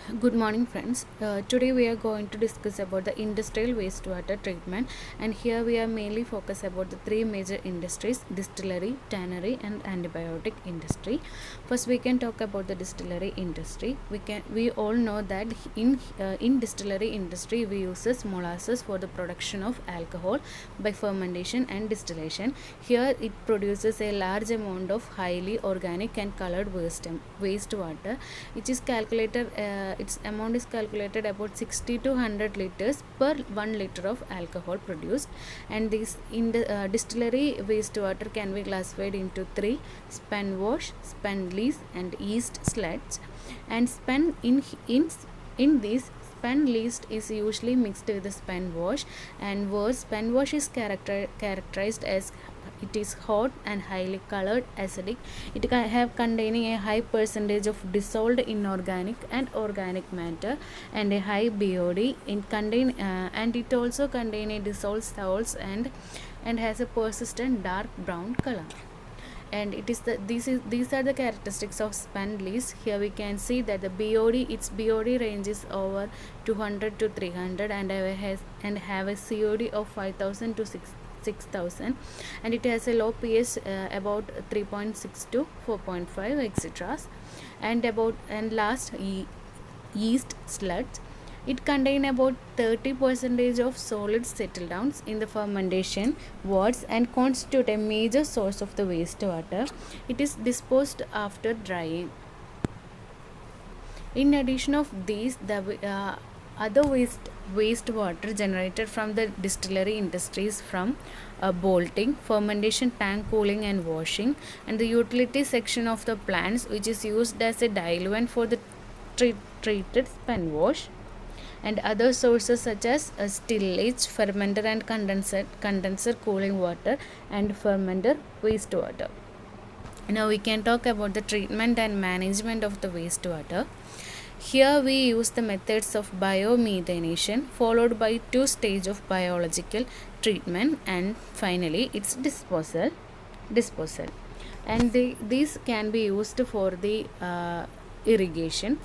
Good morning, friends. Today we are going to discuss about the industrial wastewater treatment, and here we are mainly focus about the three major industries: distillery, tannery, and antibiotic industry. First, we can talk about the distillery industry. We all know that in distillery industry we uses molasses for the production of alcohol by fermentation and distillation. Here it produces a large amount of highly organic and colored wastewater, which is calculated. Its amount is calculated about 60 to 100 liters per 1 liter of alcohol produced. And this in the distillery wastewater can be classified into three: spent wash, spent lees, and yeast sludge. And spent in this spent least is usually mixed with the spent wash, and where spent wash is characterized as it is hot and highly colored, acidic. It can have containing a high percentage of dissolved inorganic and organic matter and a high BOD. And it also contain a dissolved salts and has a persistent dark brown color. And these are the characteristics of spent lease. Here we can see that the BOD ranges over 200 to 300 and have a COD of 5000 to 6000, and it has a low pH about 3.6 to 4.5, etc. And last, yeast sludge. It contains about 30% of solid settle downs in the fermentation wards and constitute a major source of the wastewater. It is disposed after drying. In addition of these, the other wastewater generated from the distillery industries from bolting, fermentation, tank cooling, and washing, and the utility section of the plants, which is used as a diluent for the treated spent wash, and other sources such as stillage, fermenter and condenser cooling water, and fermenter wastewater. Now we can talk about the treatment and management of the wastewater. Here we use the methods of biomethanation followed by two stages of biological treatment, and finally its disposal. And these can be used for the irrigation,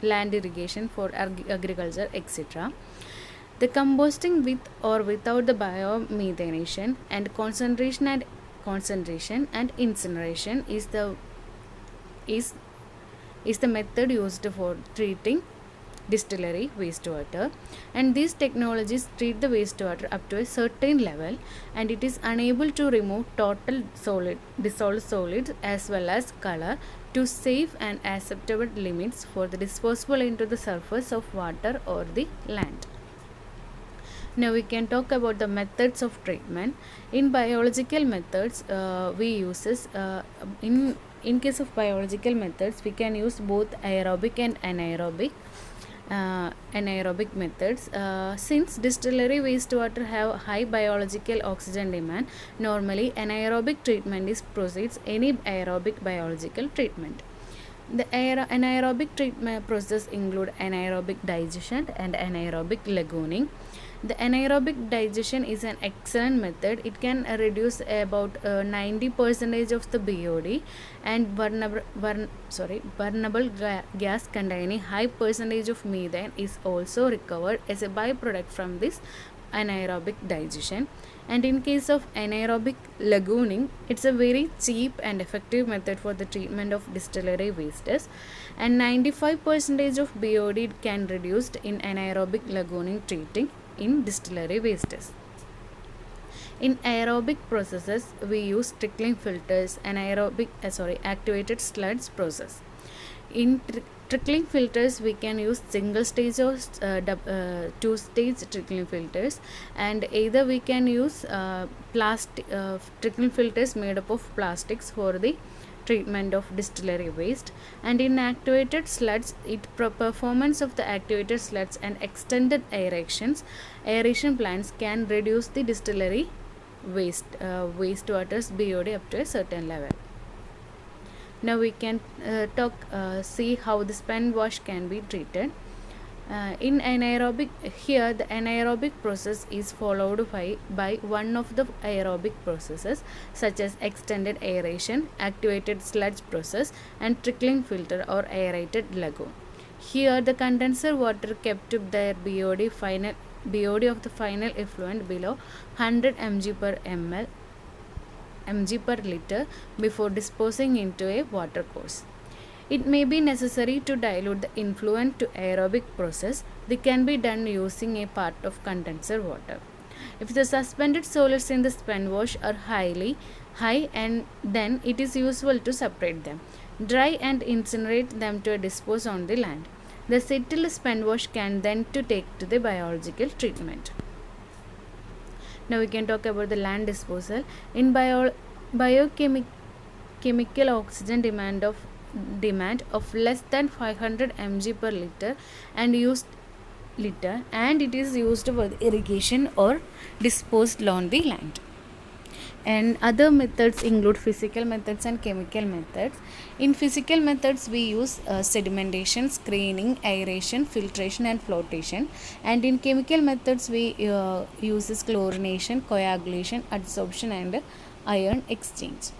land irrigation, for agriculture, etc. The composting with or without the biomethanation and concentration and incineration is the method used for treating distillery wastewater. And these technologies treat the wastewater up to a certain level, and it is unable to remove total dissolved solids as well as color to safe and acceptable limits for the disposal into the surface of water or the land. Now we can talk about the methods of treatment. In biological methods, we uses in case of biological methods, we can use both aerobic and anaerobic methods. Since distillery wastewater have high biological oxygen demand, normally anaerobic treatment proceeds any aerobic biological treatment. The anaerobic treatment process include anaerobic digestion and anaerobic lagooning. The anaerobic digestion is an excellent method. It can reduce about 90% of the BOD, and burnable gas containing high percentage of methane is also recovered as a byproduct from this anaerobic digestion. And in case of anaerobic lagooning, it's a very cheap and effective method for the treatment of distillery wastes, and 95% of BOD can reduced in anaerobic lagooning treating in distillery wastes. In aerobic processes, we use trickling filters and activated sludge process. In trickling filters, we can use single stage or two stage trickling filters, and either we can use plastic trickling filters made up of plastics for the treatment of distillery waste. And in activated sludge, performance of the activated sludge and extended aeration plants can reduce the distillery wastewater's BOD up to a certain level. Now we can see how the spent wash can be treated. In anaerobic, here the anaerobic process is followed by one of the aerobic processes such as extended aeration, activated sludge process, and trickling filter or aerated lagoon. Here the condenser water kept to their BOD of the final effluent below 100 mg per liter before disposing into a water course. It may be necessary to dilute the influent to aerobic process. This can be done using a part of condenser water. If the suspended solids in the spent wash are high, and then it is useful to separate them, dry and incinerate them to dispose on the land. The settled spent wash can then to take to the biological treatment. Now we can talk about the land disposal. In biochemical oxygen demand of less than 500 mg per liter and it is used for irrigation or disposed on the land. And other methods include physical methods and chemical methods. In physical methods we use sedimentation, screening, aeration, filtration and flotation, and in chemical methods we uses chlorination, coagulation, adsorption and ion exchange.